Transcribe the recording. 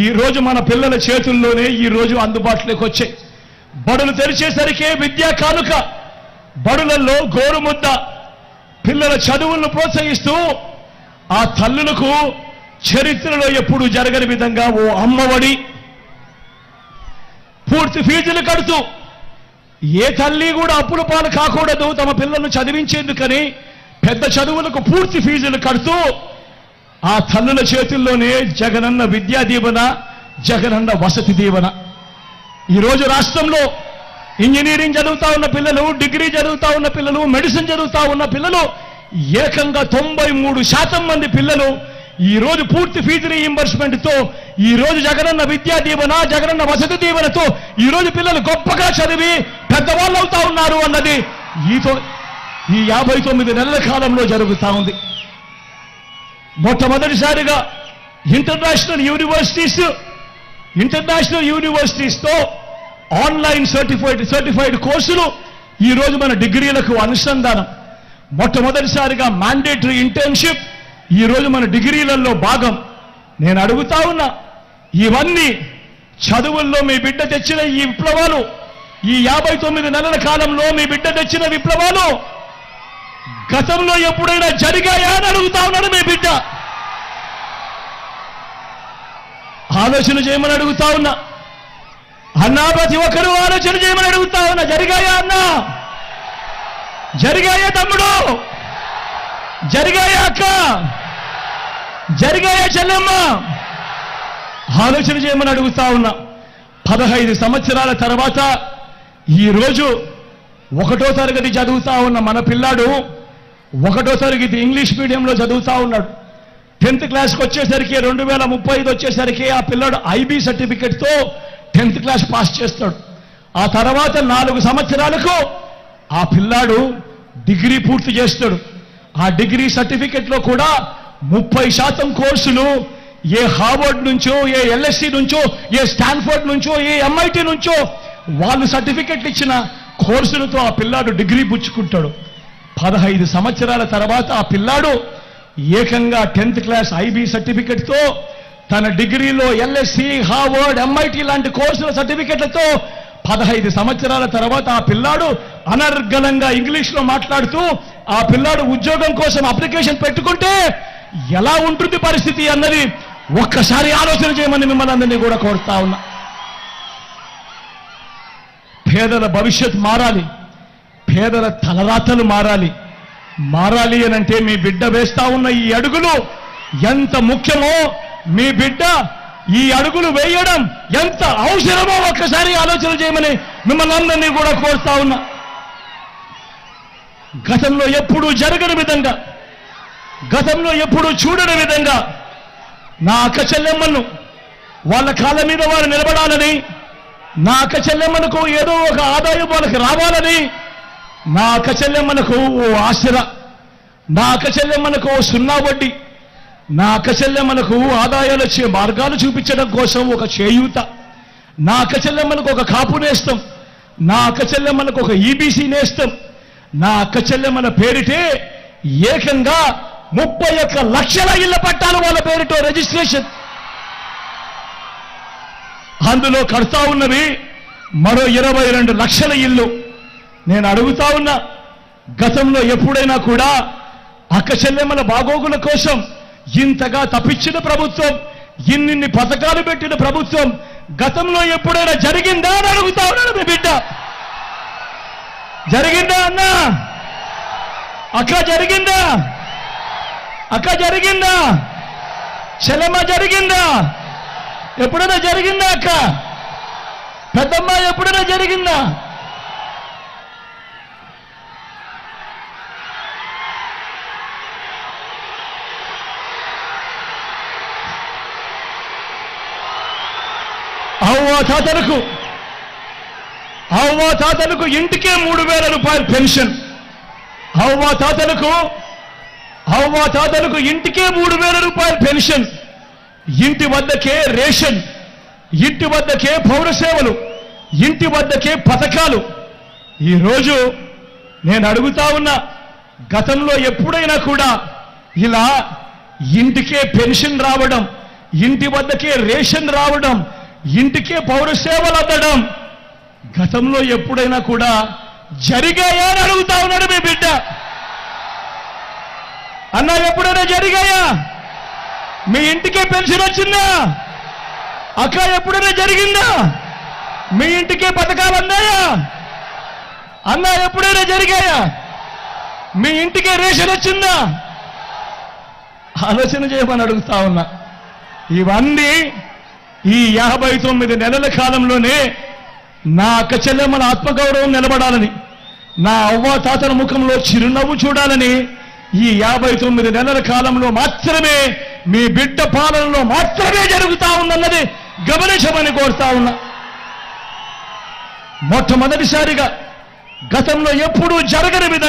ఈ రోజు మన పిల్లల చేతుల్లోనే ఈ రోజు అందుబాటులోకి వచ్చాయి. బడులు తెరిచేసరికే విద్యా కానుక, బడులలో గోరుముద్ద, పిల్లల చదువులను ప్రోత్సహిస్తూ ఆ తల్లులకు చరిత్రలో ఎప్పుడు జరగని విధంగా ఓ అమ్మఒడి, పూర్తి ఫీజులు కడుతూ ఏ తల్లి కూడా అప్పుల పాలు కాకూడదు, తమ పిల్లలను చదివించేందుకని పెద్ద చదువులకు పూర్తి ఫీజులు కడుతూ ఆ తల్లుల చేతుల్లోనే జగనన్న విద్యా దీవెన, జగనన్న వసతి దీవెన. ఈరోజు రాష్ట్రంలో ఇంజనీరింగ్ చదువుతా ఉన్న పిల్లలు, డిగ్రీ చదువుతా ఉన్న పిల్లలు, మెడిసిన్ చదువుతా ఉన్న పిల్లలు ఏకంగా 93% మంది పిల్లలు ఈ రోజు పూర్తి ఫీజు రీయింబర్స్మెంట్తో ఈ రోజు జగనన్న విద్యా దీవెన, జగనన్న వసతి దీవెనతో ఈ రోజు పిల్లలు గొప్పగా చదివి పెద్దవాళ్ళు అవుతా ఉన్నారు అన్నది ఈ 59 నెలల కాలంలో జరుగుతూ ఉంది. మొట్టమొదటిసారిగా ఇంటర్నేషనల్ యూనివర్సిటీస్తో ఆన్లైన్ సర్టిఫైడ్ కోర్సులు ఈ రోజు మన డిగ్రీలకు అనుసంధానం. మొట్టమొదటిసారిగా మ్యాండేటరీ ఇంటర్న్షిప్ ఈ రోజు మన డిగ్రీలలో భాగం. నేను అడుగుతా ఉన్నా, ఇవన్నీ చదువుల్లో మీ బిడ్డ తెచ్చిన ఈ విప్లవాలు, ఈ 59 నెలల కాలంలో మీ బిడ్డ తెచ్చిన విప్లవాలు గతంలో ఎప్పుడైనా జరిగాయా అని అడుగుతా ఉన్నాడు మీ బిడ్డ. ఆలోచన చేయమని అడుగుతా ఉన్నా అన్నా, ప్రతి ఒక్కరూ ఆలోచన చేయమని అడుగుతా ఉన్నా. జరిగాయా అన్నా? జరిగాయా తమ్ముడు? జరిగాయా అక్క? జరిగాయా చెల్లెమ్మ? ఆలోచన చేయమని అడుగుతా ఉన్నా. 15 సంవత్సరాల తర్వాత ఈరోజు 1వ తరగతి చదువుతా ఉన్న మన పిల్లాడు 1వ తరగతి ఇంగ్లీష్ మీడియంలో చదువుతా ఉన్నాడు. 10th క్లాస్కి వచ్చేసరికి 2035 వచ్చేసరికి ఆ పిల్లాడు ఐబీ సర్టిఫికెట్తో 10th క్లాస్ పాస్ చేస్తాడు. ఆ తర్వాత 4 సంవత్సరాలకు ఆ పిల్లాడు డిగ్రీ పూర్తి చేస్తాడు. ఆ డిగ్రీ సర్టిఫికెట్లో కూడా 30% కోర్సులు ఏ హార్వర్డ్ నుంచో, ఏ ఎల్ఎస్సి నుంచో, ఏ స్టాన్ఫోర్డ్ నుంచో, ఏ ఎంఐటి నుంచో వాళ్ళు సర్టిఫికెట్లు ఇచ్చిన కోర్సులతో ఆ పిల్లాడు డిగ్రీ పుచ్చుకుంటాడు. 15 సంవత్సరాల తర్వాత ఆ పిల్లాడు ఏకంగా 10th క్లాస్ ఐబీ సర్టిఫికెట్తో తన డిగ్రీలో ఎల్ఎస్సి, హార్వర్డ్, ఎంఐటి లాంటి కోర్సుల సర్టిఫికెట్లతో 15 సంవత్సరాల తర్వాత ఆ పిల్లాడు అనర్గళంగా ఇంగ్లీష్లో మాట్లాడుతూ ఆ పిల్లాడు ఉద్యోగం కోసం అప్లికేషన్ పెట్టుకుంటే ఎలా ఉంటుంది పరిస్థితి అన్నది ఒక్కసారి ఆలోచన చేయమని మిమ్మల్ని అందరినీ కూడా కోరుతా ఉన్నా. పేదల భవిష్యత్ మారాలి, పేదల తలరాతలు మారాలి అనంటే మీ బిడ్డ వేస్తా ఉన్న ఈ అడుగులు ఎంత ముఖ్యమో, మీ బిడ్డ ఈ అడుగులు వేయడం ఎంత అవసరమో ఒక్కసారి ఆలోచన చేయమని మిమ్మల్ని అందరినీ కూడా కోరుతా ఉన్నా. గతంలో ఎప్పుడూ జరగని విధంగా, గతంలో ఎప్పుడూ చూడని విధంగా నా అక్క చెల్లెమ్మలను వాళ్ళ కాళ్ళ మీద వారు నిలబడాలని, నా అక్క చెల్లెమ్మలకు ఏదో ఒక ఆదాయం వాళ్ళకి రావాలని, నా అక్క చెల్లెమ్మలకు ఓ ఆసరా, నా అక్క చెల్లెమ్మలకు ఓ 0 వడ్డీ, నా అక్క చెల్లెమ్మలకు ఆదాయాలు వచ్చే మార్గాలు చూపించడం కోసం ఒక చేయూత, నా అక్క చెల్లెమ్మలకు ఒక కాపు నేస్తం, నా అక్క చెల్లెమ్మలకు ఒక ఈబీసీ నేస్తం, నా అక్క చెల్లెమ్మల పేరిటే ఏకంగా 31 లక్షల ఇళ్ల పట్టాలు వాళ్ళ పేరుతో రిజిస్ట్రేషన్. అందులో కడతా ఉన్నవి మరో 22 లక్షల ఇల్లు. నేను అడుగుతా ఉన్నా, గతంలో ఎప్పుడైనా కూడా అక్క చెల్లెమ్మల బాగోగుల కోసం ఇంతగా తప్పించిన ప్రభుత్వం, ఇన్ని పథకాలు పెట్టిన ప్రభుత్వం గతంలో ఎప్పుడైనా జరిగిందా అని అడుగుతా ఉన్నాడు మీ బిడ్డ. జరిగిందా అన్నా? అక్క జరిగిందా? అక్క జరిగిందా? చెల్లెమ్మ జరిగిందా? ఎప్పుడైనా జరిగిందా అక్క? పెద్దమ్మ ఎప్పుడైనా జరిగిందా? అవ్వ తాతలకు ఇంటికే 3,000 రూపాయలు పెన్షన్. అవ్వ తాతలకు ఇంటికే 3,000 రూపాయలు పెన్షన్. ఇంటి వద్దకే రేషన్, ఇంటి వద్దకే పౌర సేవలు, ఇంటి వద్దకే పథకాలు. ఈరోజు నేను అడుగుతా ఉన్నా, గతంలో ఎప్పుడైనా కూడా ఇలా ఇంటికే పెన్షన్ రావడం, ఇంటి వద్దకే రేషన్ రావడం, ఇంటికే పౌర సేవలు అందడం గతంలో ఎప్పుడైనా కూడా జరిగాయా అని అడుగుతా ఉన్నాడు మీ బిడ్డ. అన్నా ఎప్పుడైనా జరిగాయా? మీ ఇంటికే పెన్షన్ వచ్చిందా? అక్క ఎప్పుడైనా జరిగిందా? మీ ఇంటికే పథకాలు అందాయా? అన్నా ఎప్పుడైనా జరిగాయా? మీ ఇంటికే రేషన్ వచ్చిందా? ఆలోచన చేయమని అడుగుతా ఉన్నా. ఇవన్నీ ఈ 59 నెలల కాలంలోనే నా అక్క చెల్లెమ్మల ఆత్మగౌరవం నిలబడాలని, నా అవ్వ తాతల ముఖంలో చిరునవ్వు చూడాలని ఈ 59 నెలల కాలంలో మాత్రమే మీ బిడ్డ పాలనలో మాత్రమే జరుగుతా ఉందన్నది గమనించమని కోరుతా ఉన్నా. మొట్టమొదటిసారిగా గతంలో ఎప్పుడూ జరగని విధంగా